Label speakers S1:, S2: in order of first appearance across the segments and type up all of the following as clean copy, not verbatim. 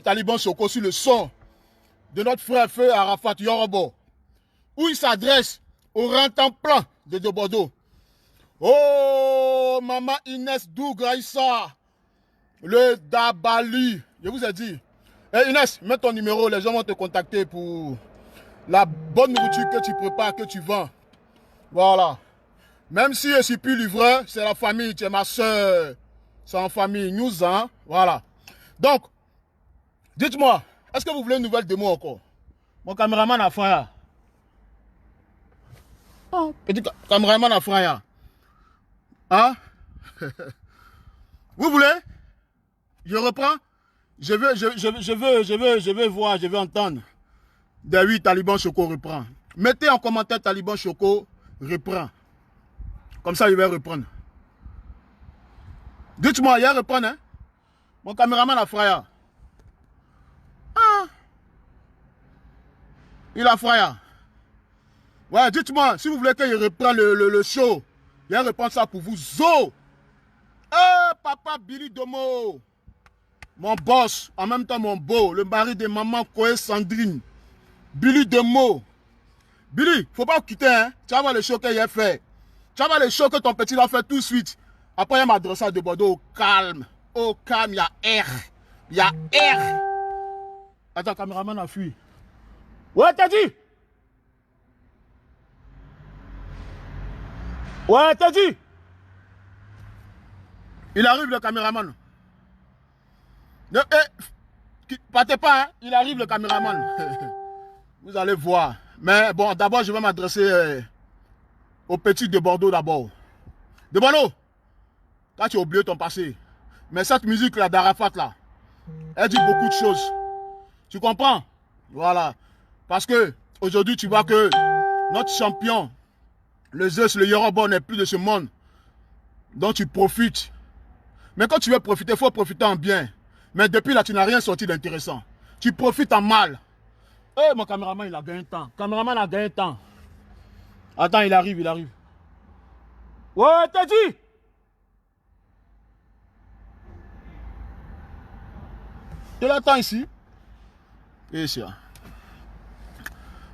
S1: Taliban Choco sur le son de notre frère Feu Arafat Yorobo, où il s'adresse au rentant-plan de Bordeaux. Oh, maman Inès Dougraïssa, le Dabali. Je vous ai dit. Hey Inès, mets ton numéro, les gens vont te contacter pour la bonne nourriture que tu prépares, que tu vends. Voilà. Même si je ne suis plus livreur, c'est la famille, tu es ma soeur. C'est en famille, nous, hein. Voilà. Donc, dites-moi, est-ce que vous voulez une nouvelle démo encore? Mon caméraman a frère. Oh, petit caméraman a frère. Hein? Vous voulez? Je reprends? Je veux voir, je veux entendre. Des 8 Taliban Choco reprend. Mettez en commentaire Taliban Choco reprend. Comme ça, il va reprendre. Dites-moi, il va reprendre, hein? Mon caméraman a frère. Ah! Il a frère. Ouais, dites-moi, si vous voulez qu'il reprenne le show, il va reprendre ça pour vous. Zo! Oh, papa Billy Domo! Mon boss, en même temps mon beau, le mari de maman Koé Sandrine. Billy Domo. Billy, faut pas quitter, hein? Tu vas voir le show qu'il a fait. Tu vas voir le show que ton petit va faire tout de suite. Après, il m'a adressé à de Bordeaux au calme. Au calme, il y a R. Il y a R. Attends, caméraman a fui. Ouais, t'as dit? Ouais, t'as dit? Il arrive le caméraman. Partez pas, hein? Il arrive le caméraman. Vous allez voir. Mais bon, d'abord, je vais m'adresser au petit de Bordeaux d'abord. De Bordeaux, quand tu as oublié ton passé. Mais cette musique-là, d'Arafat, là, elle dit beaucoup de choses. Tu comprends? Voilà. Parce que aujourd'hui, tu vois que notre champion, le Zeus, le Yorobo, n'est plus de ce monde. Donc tu profites. Mais quand tu veux profiter, il faut profiter en bien. Mais depuis là, tu n'as rien sorti d'intéressant. Tu profites en mal. Eh, mon caméraman, il a gagné temps. Caméraman a gagné temps. Attends, il arrive, il arrive. Ouais, t'as dit? Tu l'attends ici? Et ça.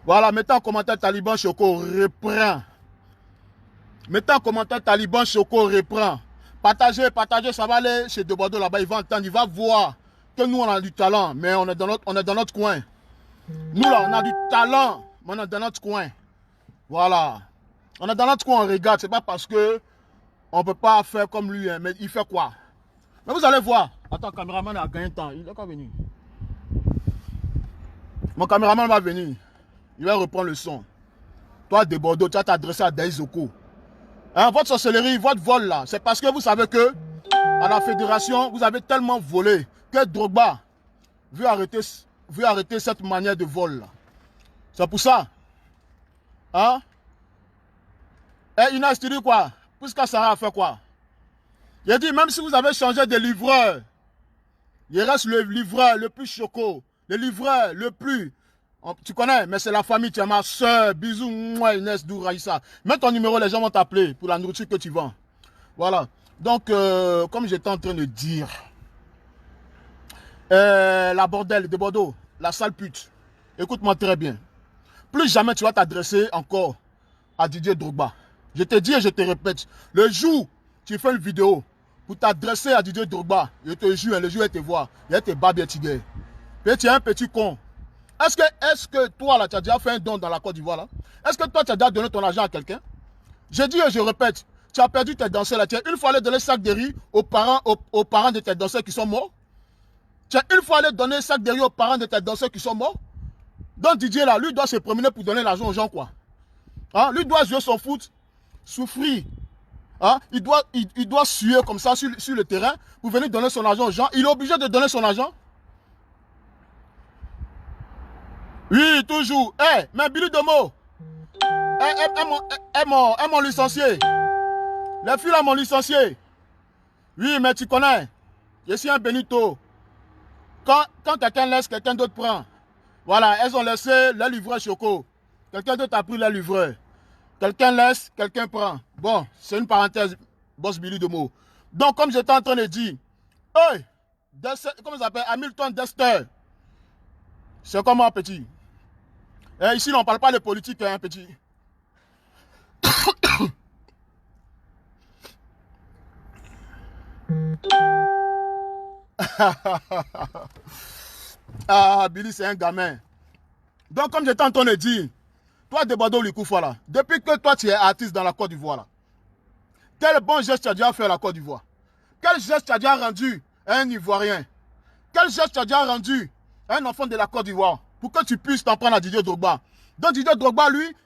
S1: Voilà, mettez en commentaire Taliban Choco reprend. Mettez en commentaire Taliban Choco reprend. Partagez, partagez, ça va aller chez De Bordeaux là-bas, il va entendre, il va voir que nous on a du talent, mais on est dans notre coin. Nous là, on a du talent, mais on est dans notre coin. Voilà. On est dans notre coin, on regarde, c'est pas parce que on peut pas faire comme lui, hein, mais il fait quoi? Mais vous allez voir. Attends, le caméraman a gagné temps, il est pas venu. Mon caméraman va venir. Il va reprendre le son. Toi, De Bordeaux, tu vas t'adresser à Daizoko. Hein, votre sorcellerie, votre vol là, c'est parce que vous savez que à la fédération, vous avez tellement volé que Drogba veut arrêter cette manière de vol là. C'est pour ça. Hein? Eh, Inès, tu dis quoi? Puisque ça a fait quoi? J'ai dit, même si vous avez changé de livreur, il reste le livreur le plus choco, le livreur le plus... Tu connais, mais c'est la famille, tu es ma soeur. Bisous, moi, Inès Douraïssa. Mets ton numéro, les gens vont t'appeler pour la nourriture que tu vends. Voilà. Donc, comme j'étais en train de dire, la bordel de Bordeaux, la sale pute, écoute-moi très bien. Plus jamais tu vas t'adresser encore à Didier Drogba. Je te dis et je te répète, le jour où tu fais une vidéo pour t'adresser à Didier Drogba, je te jure, le jour où il te voit, il va te barber, tu es un petit con. Est-ce que toi, là, tu as déjà fait un don dans la Côte d'Ivoire, là? Est-ce que toi, tu as déjà donné ton argent à quelqu'un? Je dis et je répète, tu as perdu tes danseurs, là. Tu as une fois allé donner un sac de riz aux parents de tes danseurs qui sont morts. Tu as une fois allé donner un sac de riz aux parents de tes danseurs qui sont morts. Donc Didier, là, lui doit se promener pour donner l'argent aux gens, quoi. Hein? Lui doit jouer son foot, souffrir. Hein? Il doit suer comme ça sur le terrain pour venir donner son argent aux gens. Il est obligé de donner son argent. Oui, toujours. Eh, mais Billy Domo, m'ont licencié. Les filles là m'ont licencié. Oui, mais tu connais. Je suis un Benito. Quand quelqu'un laisse, quelqu'un d'autre prend. Voilà, elles ont laissé le livreur Choco. Quelqu'un d'autre a pris le livreur. Quelqu'un laisse, quelqu'un prend. Bon, c'est une parenthèse, boss Billy Domo. Donc, comme j'étais en train de dire, hey, comment ça s'appelle? Hamilton Dexter. C'est comment, petit? Et ici, on ne parle pas de politique, hein, petit. Ah, Billy, c'est un gamin. Donc, comme j'étais en train de dire, toi, Debado Likoufa, là, depuis que toi, tu es artiste dans la Côte d'Ivoire, là, quel bon geste tu as déjà fait à la Côte d'Ivoire? Quel geste tu as déjà rendu à un Ivoirien? Quel geste tu as déjà rendu à un enfant de la Côte d'Ivoire pour que tu puisses t'en prendre à Didier Drogba? Donc, Didier Drogba, lui,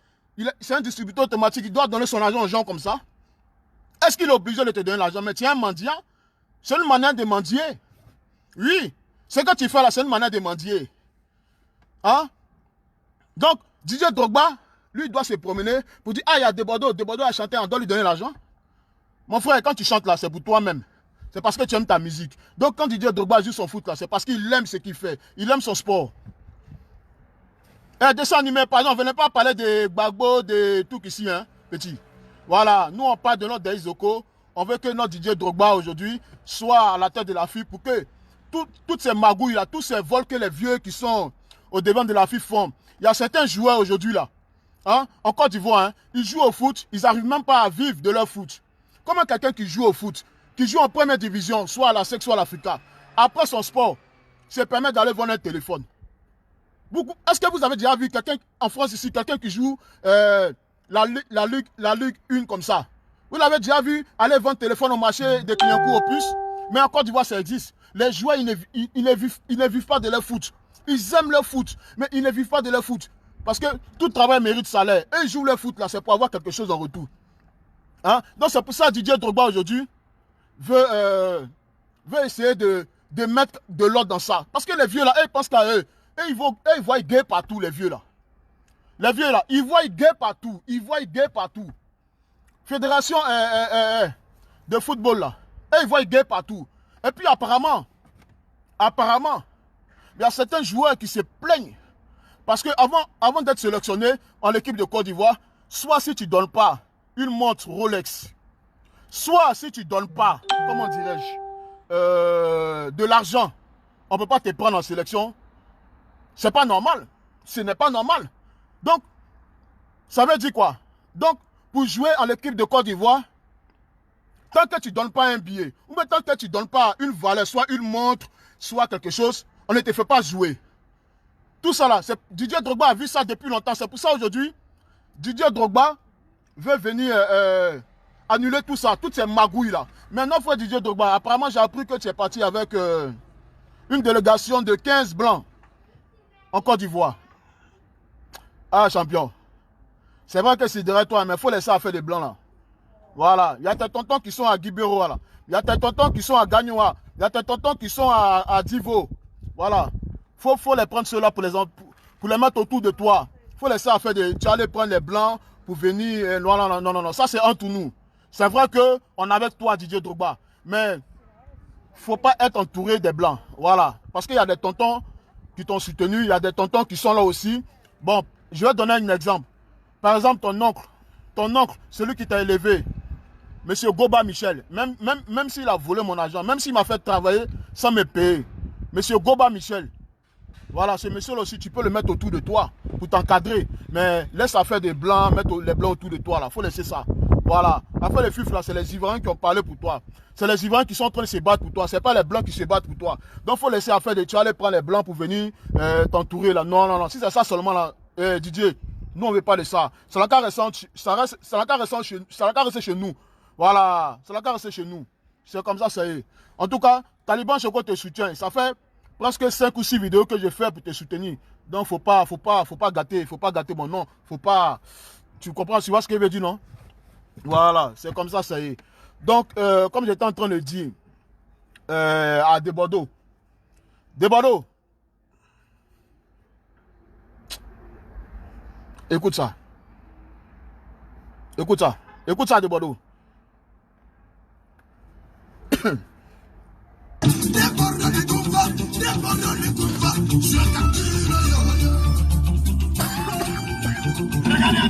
S1: c'est un distributeur automatique, il doit donner son argent aux gens comme ça. Est-ce qu'il est obligé de te donner l'argent? Mais tu es un mendiant. C'est une manière de mendier. Oui, ce que tu fais là, c'est une manière de mendier. Hein? Donc, Didier Drogba, lui, il doit se promener pour dire, ah, il y a Debado a chanté, on doit lui donner l'argent. Mon frère, quand tu chantes là, c'est pour toi-même. C'est parce que tu aimes ta musique. Donc, quand Didier Drogba joue son foot là, c'est parce qu'il aime ce qu'il fait. Il aime son sport. Et dessin animé, pardon, venez pas parler de Gbagbo, de tout ici, hein, petit. Voilà, nous on parle de notre Daïzoko. On veut que notre Didier Drogba aujourd'hui soit à la tête de la FIFA pour que toutes ces magouilles là, tous ces vols que les vieux qui sont au devant de la FIFA font. Il y a certains joueurs aujourd'hui là, hein, en Côte d'Ivoire, hein, ils jouent au foot, ils n'arrivent même pas à vivre de leur foot. Comment quelqu'un qui joue au foot, qui joue en première division, soit à la SEC, soit à l'Africa, après son sport, se permet d'aller vendre un téléphone? Est-ce que vous avez déjà vu quelqu'un en France ici, quelqu'un qui joue la Ligue 1 comme ça? Vous l'avez déjà vu aller vendre téléphone au marché des clients court au plus? Mais en Côte d'Ivoire, ça existe. Les joueurs, ils ne vivent pas de leur foot. Ils aiment leur foot, mais ils ne vivent pas de leur foot. Parce que tout travail mérite salaire. Et ils jouent leur foot là, c'est pour avoir quelque chose en retour. Hein? Donc c'est pour ça que Didier Drogba aujourd'hui veut essayer de mettre de l'ordre dans ça. Parce que les vieux là, ils pensent qu'à eux. Et ils voient gay partout, les vieux là. Les vieux là, ils voient gay partout. Ils voient gay partout. Fédération de football là. Et ils voient gay partout. Et puis apparemment, il y a certains joueurs qui se plaignent. Parce que avant d'être sélectionné en équipe de Côte d'Ivoire, soit si tu ne donnes pas une montre Rolex, soit si tu ne donnes pas, comment dirais-je, de l'argent, on ne peut pas te prendre en sélection. C'est pas normal. Ce n'est pas normal. Donc, ça veut dire quoi? Donc, pour jouer en équipe de Côte d'Ivoire, tant que tu ne donnes pas un billet, ou bien tant que tu ne donnes pas une valeur, soit une montre, soit quelque chose, on ne te fait pas jouer. Tout ça là, Didier Drogba a vu ça depuis longtemps. C'est pour ça aujourd'hui, Didier Drogba veut venir annuler tout ça, toutes ces magouilles là. Maintenant, frère Didier Drogba, apparemment j'ai appris que tu es parti avec une délégation de 15 blancs en Côte d'Ivoire. Ah, champion. C'est vrai que c'est derrière toi, mais il faut laisser à faire des blancs là. Voilà. Il y a tes tontons qui sont à Guibero là. Il y a tes tontons qui sont à Gagnoa. Il y a tes tontons qui sont à Divo. Voilà. Faut les prendre ceux-là pour les mettre autour de toi. Il faut laisser à faire des. Tu vas aller prendre les blancs pour venir. Non. Ça, c'est entre nous. C'est vrai qu'on est avec toi, Didier Drogba. Mais il ne faut pas être entouré des blancs. Voilà. Parce qu'il y a des tontons qui t'ont soutenu. Il y a des tontons qui sont là aussi. Bon, je vais donner un exemple. Par exemple, ton oncle, celui qui t'a élevé, Monsieur Goba Michel, même s'il a volé mon argent, même s'il m'a fait travailler sans me payer, Monsieur Goba Michel, voilà, ce monsieur-là aussi, tu peux le mettre autour de toi pour t'encadrer. Mais laisse à faire des blancs, mettre les blancs autour de toi, là. Il faut laisser ça. Voilà. Après les fifs, là, c'est les Ivoiriens qui ont parlé pour toi. C'est les Ivoiriens qui sont en train de se battre pour toi. Ce n'est pas les blancs qui se battent pour toi. Donc, il faut laisser à faire des. Tu vas aller prendre les blancs pour venir t'entourer, là. Non. Si c'est ça seulement, là, Didier, nous, on ne veut pas de ça. Ça n'a qu'à rester chez nous. Voilà. Ça n'a qu'à rester chez nous. C'est comme ça, ça y est. En tout cas, Taliban Choco te soutient. Ça fait presque 5 ou 6 vidéos que j'ai fait pour te soutenir. Donc, faut pas gâter mon nom. Faut pas. Tu comprends, tu vois ce que je veux dire, non? Voilà, c'est comme ça, ça y est. Donc, comme j'étais en train de dire à Debado, écoute ça, Debado. Regardez,